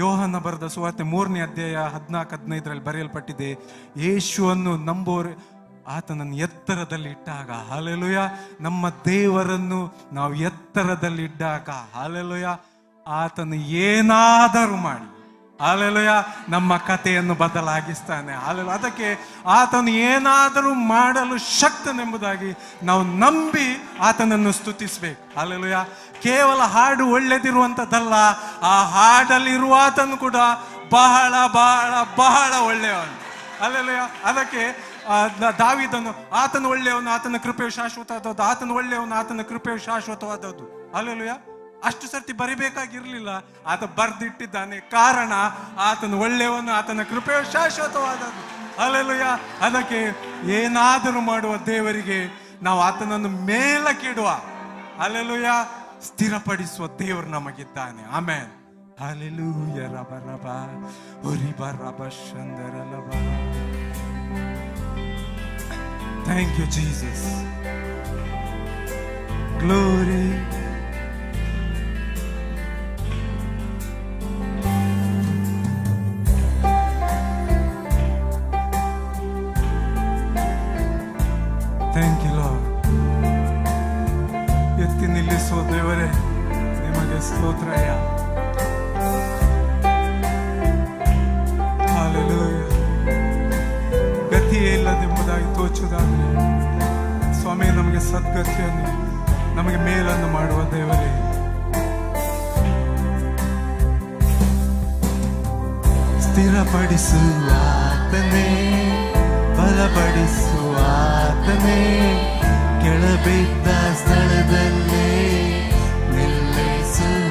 ಯೋಹನ ಬರೆದ ಸುವಾರ್ತೆ 3ನೇ ಅಧ್ಯಾಯ 14-15 ಬರೆಯಲ್ಪಟ್ಟಿದೆ, ಯೇಸುವನ್ನು ನಂಬೋರು ಆತನನ್ನು ಎತ್ತರದಲ್ಲಿ ಇಟ್ಟಾಗ, ಹಲ್ಲೆಲೂಯ, ನಮ್ಮ ದೇವರನ್ನು ನಾವು ಎತ್ತರದಲ್ಲಿ ಇಟ್ಟಾಗ, ಹಲ್ಲೆಲೂಯ, ಆತನು ಏನಾದರೂ ಮಾಡಿ, ಹಲ್ಲೆಲೂಯ, ನಮ್ಮ ಕಥೆಯನ್ನು ಬದಲಾಗಿಸ್ತಾನೆ. ಹಲ್ಲೆಲೂಯ. ಅದಕ್ಕೆ ಆತನು ಏನಾದರೂ ಮಾಡಲು ಶಕ್ತನೆಂಬುದಾಗಿ ನಾವು ನಂಬಿ ಆತನನ್ನು ಸ್ತುತಿಸ್ಬೇಕು. ಹಲ್ಲೆಲೂಯ. ಕೇವಲ ಹಾಡು ಒಳ್ಳೆದಿರುವಂಥದ್ದಲ್ಲ, ಆ ಹಾಡಲ್ಲಿರುವ ಆತನು ಕೂಡ ಬಹಳ ಬಹಳ ಬಹಳ ಒಳ್ಳೆಯವನು. ಹಲ್ಲೆಲೂಯ. ಅದಕ್ಕೆ ದಾವೀದನು ಆತನು ಒಳ್ಳೆಯವನು, ಆತನ ಕೃಪೆಯು ಶಾಶ್ವತವಾದದ್ದು, ಆತನು ಒಳ್ಳೆಯವನು, ಆತನ ಕೃಪೆಯು ಶಾಶ್ವತವಾದದ್ದು. ಹಲ್ಲೆಲೂಯ. ಅಷ್ಟು ಸರ್ತಿ ಬರಿಬೇಕಾಗಿರ್ಲಿಲ್ಲ, ಆತ ಬರ್ದಿಟ್ಟಿದ್ದಾನೆ. ಕಾರಣ ಆತನು ಒಳ್ಳೆಯವನು, ಆತನ ಕೃಪೆಯು ಶಾಶ್ವತವಾದದ್ದು. ಹಲ್ಲೆಲೂಯ. ಅದಕ್ಕೆ ಏನಾದರೂ ಮಾಡುವ ದೇವರಿಗೆ ನಾವು ಆತನನ್ನು ಮೇಲಕ್ಕಿಡುವ, ಹಲ್ಲೆಲೂಯ, ಸ್ಥಿರಪಡಿಸುವ ದೇವರು ನಮಗಿದ್ದಾನೆ. ಆಮೆನ್. ಹಲ್ಲೆಲೂಯ. ರಬ ರಬ ಹುರಿಬ ರಬ ಶಂದರ ಲಬ. Thank you, Jesus. Glory. Thank you, Lord. ಎತ್ತಿ ನಿಲ್ಲಿಸುವ ದೇವರೇ, ನಿಮಗೆ ಸ್ತೋತ್ರಯ. ಹಲ್ಲೆಲೂಯ. ಗತಿಯೇ ಇಲ್ಲದೆಂಬುದಾಗಿ ತೋಚುವುದಾದರೆ ಸ್ವಾಮಿ, ನಮಗೆ ಸದ್ಗತಿಯನ್ನು, ನಮಗೆ ಮೇಲನ್ನು ಮಾಡುವ ದೇವರೇ, ಸ್ಥಿರಪಡಿಸುವಾತನೇ, ಬಲಪಡಿಸುವಾತನೇ, ಕೆಳಬಿದ್ದ ಸ್ಥಳದಲ್ಲೇ ನಿಲ್ಲಿಸುವಾತನೇ,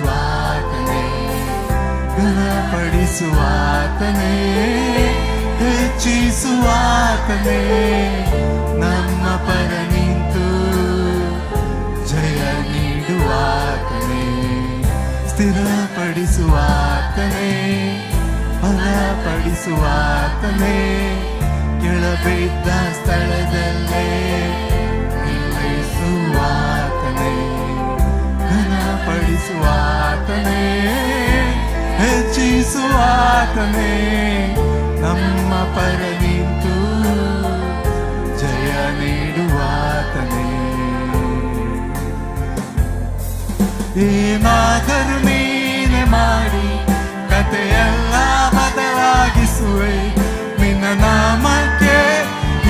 ಘನಪಡಿಸುವಾತನೇ, ಹೆಚ್ಚಿಸುವಾತನೇ, ನಮ್ಮ ಪರ ನಿಂತು ಜಯ ನೀಡುವಾತನೇ, ಸ್ಥಿರಪಡಿಸುವಾತನೇ, ಬಲಪಡಿಸುವಾತನೇ, ಕೆಳಬಿದ್ದ ಸ್ಥಳದಲ್ಲೇ ನಿಲ್ಲಿಸುವಾತನೇ, ಘನಪಡಿಸುವಾತನೇ, ಹೆಚ್ಚಿಸುವಾತನೇ, ನಮ್ಮ ಪರ ನಿಂತು ಜಯ ನೀಡುವಾತನೇ. ಏನಾದರೂ ನೀನೆ ಮಾಡಿ ಕಥೆಯೆಲ್ಲ ಬದಲಾಗಿಸುವೆ, ನಿನ್ನ ನಾಮಕ್ಕೆ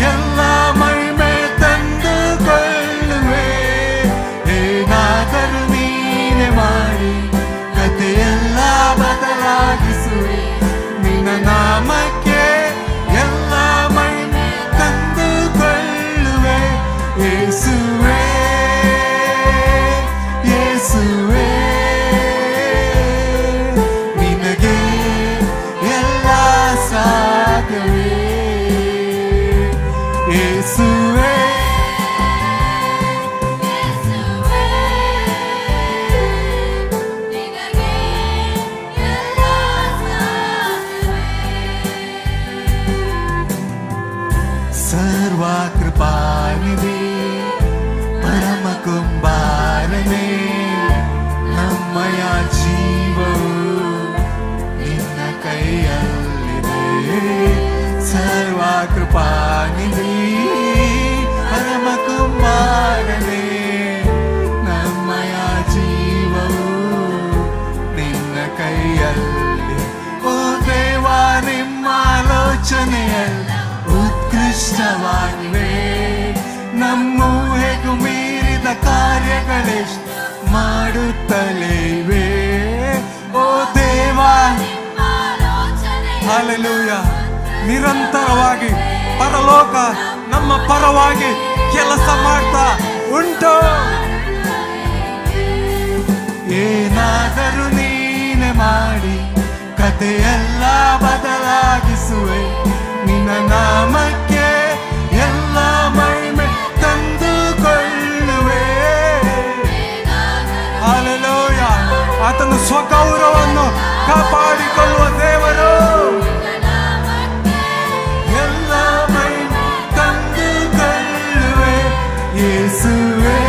ಎಲ್ಲ ಮಹಿಮೆ ತಂದುಕೊಳ್ಳುವೆ. ಏನಾದರೂ ನೀನೆ ಮಾಡಿ ಕಥೆಯೆಲ್ಲ ಬದಲಾಗಿಸುವೆ, ನಿನ್ನ ನಾಮಕ್ಕೆ ಎಲ್ಲ ಮಹಿಮೆ ತಂದುಕೊಳ್ಳುವೆ. ಯೇಸುವೇ, ಯೇಸುವೇ, ನಿನಗೆ ಎಲ್ಲ ಸಾಧ್ಯವೇ. ಯೇಸುವೇ, ಸರ್ವ ಕೃಪಾನಿಧಿ, ಪರಮ ಕುಂಬಾರನೇ, ನಮ್ಮಯ ಜೀವವು ನಿನ್ನ ಕೈಯಲ್ಲಿದೆ. ಸರ್ವ ಕೃಪಾನಿಧಿ, ಪರಮ ಕುಂಬಾರನೇ, ನಮ್ಮಯ ಜೀವವು ನಿನ್ನ ಕೈಯಲ್ಲಿ. ಓ ದೇವ, ನಿಮ್ಮ ಆಲೋಚನೆಯಲ್ಲಿ ಉತ್ಕೃಷ್ಟವಾಗಿವೆ, ನಮ್ಮ ಊಹೆಗೂ ಮೀರಿದ ಕಾರ್ಯಗಳೆಷ್ಟು ಮಾಡುತ್ತಲೇ ಇವೆ. ಓ ದೇವ, ಹಲ್ಲೆಲೂಯ. ನಿರಂತರವಾಗಿ ಪರಲೋಕ ನಮ್ಮ ಪರವಾಗಿ ಕೆಲಸ ಮಾಡ್ತಾ ಉಂಟು. ಏನಾದರೂ ನೀನೆ ಮಾಡಿ ಕಥೆಯೆಲ್ಲ ಬದಲಾಗಿಸುವೆ, ನಿನ್ನ ನಾಮಕ್ಕೆ ಎಲ್ಲ ಮಹಿಮೆ ತಂದುಕೊಳ್ಳುವೆ. ಹಲ್ಲೆಲೂಯ. ಆತನ ಸ್ವಗೌರವವನ್ನು ಕಾಪಾಡಿಕೊಳ್ಳುವ ದೇವರು. ಎಲ್ಲ ಮಹಿಮೆ ತಂದುಕೊಳ್ಳುವೆ. ಯೇಸುವೇ,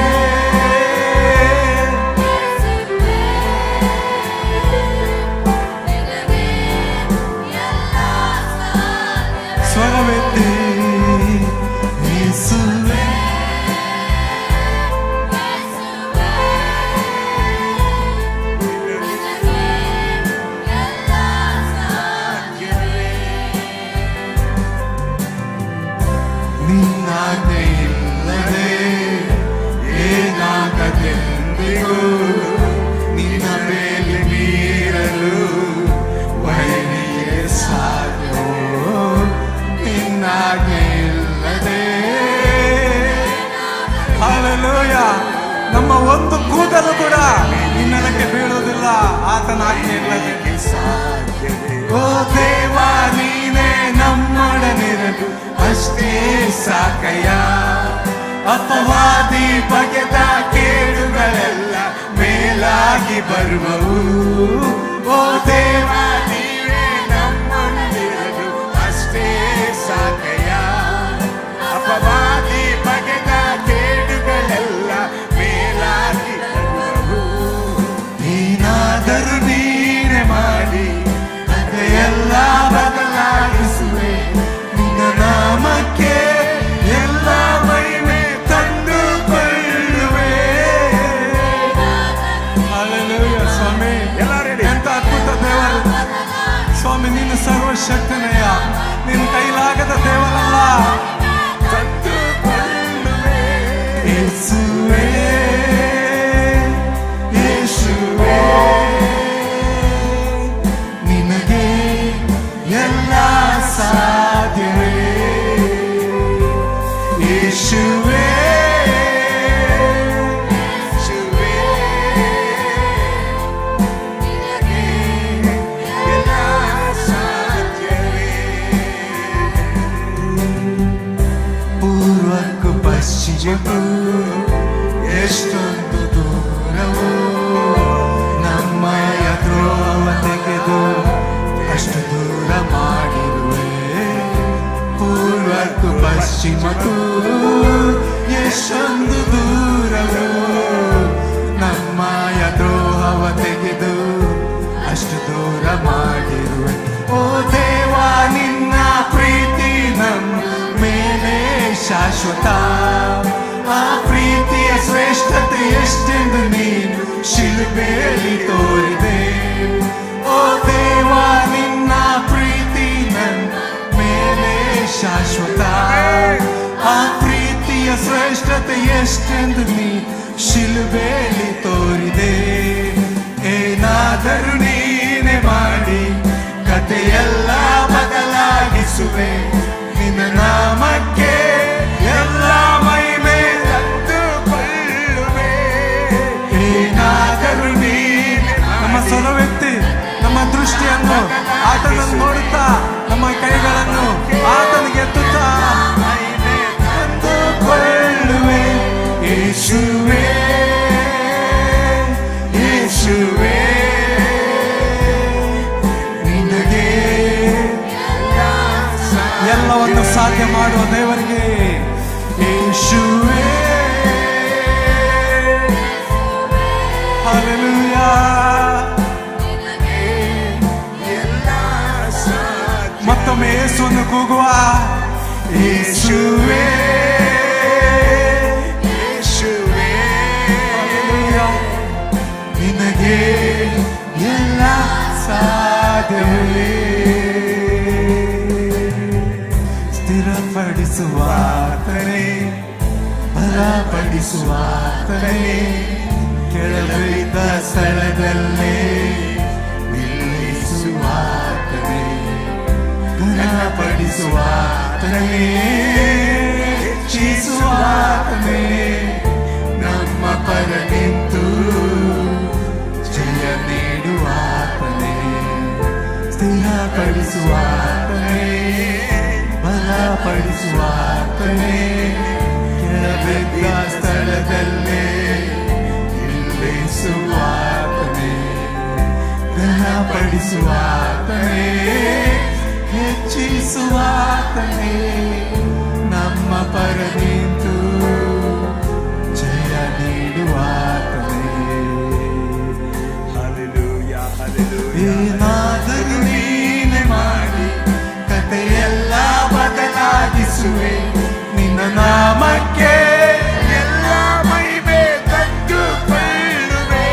ಕೂದಲು ಕೂಡ ನಿನ್ನಕ್ಕೆ ಬೀಳುವುದಿಲ್ಲ ಆತನ ಆಜ್ಞೆ ಇಲ್ಲದೆ. ಓ ದೇವ ನೀನೇ ನಮ್ಮೊಡನಿರಲು ಅಷ್ಟೇ ಸಾಕಯ್ಯ. ಅಪವಾದಿ ಬಗೆದ ಕೇಡುಗಳೆಲ್ಲ ಮೇಲಾಗಿ ಬರುವವು. ಓ ದೇವ ನೀನೇ ನಮ್ಮೊಡನಿರಲು ಅಷ್ಟೇ ಸಾಕಯ್ಯ. ಅಪವಾದಿ ಬಗೆದ ಕೇಡುಗಳೆಲ್ಲ ಮೇಲಾಗಿ ಬರುವವು. ಏನಾದರೂ ನೀನೆ ಮಾಡಿ ಎಲ್ಲ ಬದಲಾಗಿಸುವೆ. ನಿನ್ನ ನಾಮಕ್ಕೆ ಎಲ್ಲ ಮಹಿಮೆ ತಂದುಕೊಳ್ಳುವೆ. ಹಲ್ಲೆಲೂಯಾ ಸ್ವಾಮಿ, ಎಂತ ಅದ್ಭುತ ದೇವರು ಸ್ವಾಮಿ. ನೀನು ಸರ್ವಶಕ್ತನಯ್ಯ, ನಿನ್ನ ಕೈಲಾಗದ ದೇವರಲ್ಲ. ತಂದುಕೊಳ್ಳುವೆ ಯೇಸುವೇ, ಯೇಸುವೇ ನಿನಗೆ ಎಲ್ಲ ಸಾಧ್ಯವೇ. ಯೇಸುವೇ, ಯೇಸುವೇ ನಿನಗೆ ಎಲ್ಲ ಸಾಧ್ಯವೇ. ಪೂರ್ವಕ್ಕೂ ಪಶ್ಚಿಮಕ್ಕೂ ಎಷ್ಟೊಂದು ದೂರವೋ ನಮ್ಮಯ ದ್ರೋಹ ತೆಗೆದು ಅಷ್ಟು ದೂರ ಮಾಡಿರುವೆ. ಪೂರ್ವಕ್ಕೂ ಪಶ್ಚಿಮಕ್ಕೂ ಎಷ್ಟೊಂದು ದೂರವೋ ನಮ್ಮಯ ದ್ರೋಹವ ತೆಗೆದು ಅಷ್ಟು ದೂರ ಮಾಡಿರುವೆ. ಓ ದೇವ ನಿನ್ನ ಪ್ರೀತಿ ನಮ್ಮ ಮೇಲೆ ಶಾಶ್ವತ. ಆ ಪ್ರೀತಿಯ ಶ್ರೇಷ್ಠತೆ ಎಷ್ಟೆಂದು ನೀನು ಶಿಲುಬೆಯಲ್ಲಿ ತೋರಿದೆ. ಓ ದೇವ ನಿನ್ನ ಪ್ರೀತಿ ನನ್ನ ಮೇಲೆ ಶಾಶ್ವತ. ಆ ಪ್ರೀತಿಯ ಶ್ರೇಷ್ಠತೆ ಎಷ್ಟೆಂದು ನೀ ಶಿಲುಬೆಯಲ್ಲಿ ತೋರಿದೆ. ಏನಾದರೂ ನೀನೆ ಮಾಡಿ ಕಥೆಯೆಲ್ಲ ಬದಲಾಗಿಸುವೆ. ನಿನ್ನ ನಾಮಕ್ಕೆ ಎಲ್ಲ ಮಹಿಮೆ ತಂದುಕೊಳ್ಳುವೆ. ಏನಾದರೂ ನೀನೆ ನಮ್ಮ ಸ್ವರವೆತ್ತಿ ನಮ್ಮ ದೃಷ್ಟಿಯನ್ನು ಆತನನ್ನು ನೋಡುತ್ತಾ ನಮ್ಮ ಕೈಗಳನ್ನು ಆತನಿಗೆ ಎತ್ತುತ್ತಾ ತಂದುಕೊಳ್ಳುವೆ. ಯೇಸುವೇ, ಯೇಸುವೇ ನಿನಗೆ ಎಲ್ಲವನ್ನು ಸಾಧ್ಯ ಮಾಡುವ ದೇವರಿಗೆ. ಯೇಸುವೇ, ಹಲ್ಲೆಲೂಯಾ. ಎಲ್ಲ ಸಾಧ್ಯ. ಮತ್ತೊಮ್ಮೆ ಯೇಸುವನ್ನು ಕೂಗುವ. ಯೇಸುವೇ, ಯೇಸುವೇ ಹಲ್ಲೆಲೂಯಾ. ನಿನಗೆ ಎಲ್ಲ ಸಾಧ್ಯವೇ. ಸ್ಥಿರಪಡಿಸುವಾತನೇ, ಬಲಪಡಿಸುವಾತನೇ, ಕೆಳಗಿದ್ದ ಸ್ಥಳದಲ್ಲೇ ನಿಲ್ಲಿಸುವಾತನೇ, ಘನಪಡಿಸುವಾತನೇ, ಹೆಚ್ಚಿಸುವಾತನೇ, ನಮ್ಮ ಪರ ನಿಂತು ಜಯ ನೀಡುವಾತನೇ. ಸ್ಥಿರಪಡಿಸುವಾತನೇ, ಬಲಪಡಿಸುವಾತನೇ, ಕೆಳಬಿದ್ದ ಸ್ಥಳದಲ್ಲೇ ನಿಲ್ಲಿಸುವಾತನೇ, ಘನಪಡಿಸುವಾತನೇ, ಹೆಚ್ಚಿಸುವಾತನೇ, ನಮ್ಮ ಪರ ನಿಂತು ಜಯ ನೀಡುವಾತನೇ. Hallelujah, hallelujah. ಏನಾದರೂ ನೀನೆ ಮಾಡಿ ಕಥೆಯೆಲ್ಲ ಬದಲಾಗಿಸುವೆ. ನಿನ್ನ ನಾಮಕ್ಕೆ ಎಲ್ಲ ಮಹಿಮೆ ತಂದುಕೊಳ್ಳುವೆ.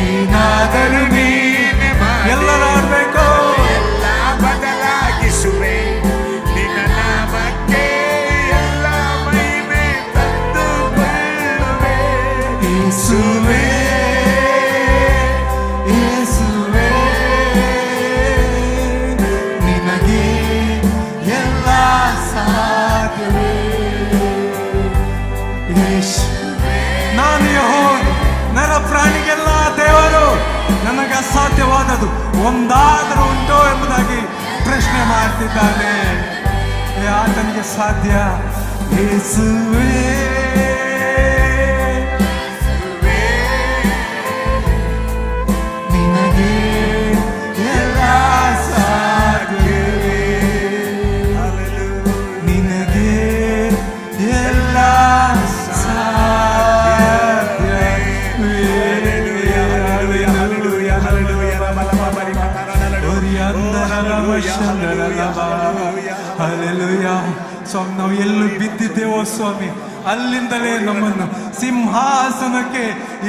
ಏನಾದರೂ ನೀನೆ ಮಾಡಿ ಎಲ್ಲರೂ ಆಡ್ಬೇಕು. ಎಲ್ಲ ಬದಲಾಗಿಸುವೆ. ನಿನ್ನ ನಾಮಕ್ಕೆ ಎಲ್ಲ ಸತ್ಯವಾದದ್ದು ಒಂದಾದರೂ ಉಂಟೋ ಎಂಬುದಾಗಿ ಪ್ರಶ್ನೆ ಮಾಡ್ತಿದ್ದಾನೆ. ಆತನಿಗೆ ಸಾಧ್ಯ. ಯೇಸುವೇ ನಿನಗೆ ಎಲ್ಲ ಸಾಧ್ಯವೇ, ನಿನಗೆ ಎಲ್ಲ ಸ್ವಾಮಿ, ನಾವು ಎಲ್ಲೂ ಬಿದ್ದಿದ್ದೇವೋ ಸ್ವಾಮಿ, ಅಲ್ಲಿಂದಲೇ ನಮ್ಮನ್ನು ಸಿಂಹಾಸನಕ್ಕೆ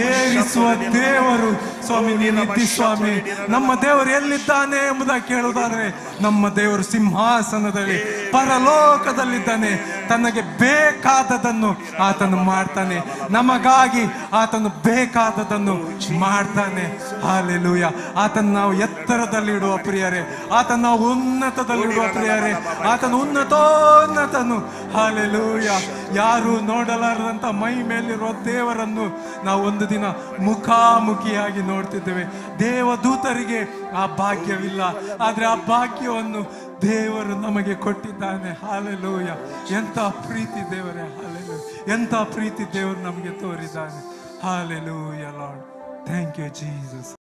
ಏರಿಸುವ ದೇವರು ಸ್ವಾಮಿ ನೀನಿದ್ದಿ ಸ್ವಾಮಿ. ನಮ್ಮ ದೇವರು ಎಲ್ಲಿದ್ದಾನೆ ಎಂಬುದಾಗಿ ಕೇಳುವುದಾದ್ರೆ, ನಮ್ಮ ದೇವರು ಸಿಂಹಾಸನದಲ್ಲಿ ಪರಲೋಕದಲ್ಲಿದ್ದಾನೆ. ತನಗೆ ಬೇಕಾದದನ್ನು ಆತನು ಮಾಡ್ತಾನೆ, ನಮಗಾಗಿ ಆತನು ಬೇಕಾದದನ್ನು ಮಾಡ್ತಾನೆ. ಹಾಲೆಲೂಯ. ಆತನ ನಾವು ಎತ್ತರದಲ್ಲಿಡುವ ಪ್ರಿಯರೇ, ಆತನ ನಾವು ಉನ್ನತದಲ್ಲಿಡುವ ಪ್ರಿಯರೇ, ಆತನು ಉನ್ನತೋನ್ನತನು. ಹಾಲೆಲೂಯ. ಯಾರು ನೋಡಲಾರದಂತ ಮೈ ಮೇಲಿರುವ ದೇವರನ್ನು ನಾವು ಒಂದು ದಿನ ಮುಖಾಮುಖಿಯಾಗಿ ನೋಡ್ತಿದ್ದೇವೆ. ದೇವದೂತರಿಗೆ ಆ ಭಾಗ್ಯವಿಲ್ಲ, ಆದ್ರೆ ಆ ಭಾಗ್ಯವನ್ನು ದೇವರು ನಮಗೆ ಕೊಟ್ಟಿದ್ದಾನೆ. ಹಾಲೆಲೂಯ. ಎಂತ ಪ್ರೀತಿ ದೇವರೇ, ಹಾಲೆಲೂಯ. ಎಂತ ಪ್ರೀತಿ ದೇವರು ನಮಗೆ ತೋರಿದ್ದಾನೆ. Hallelujah lord. Thank you Jesus.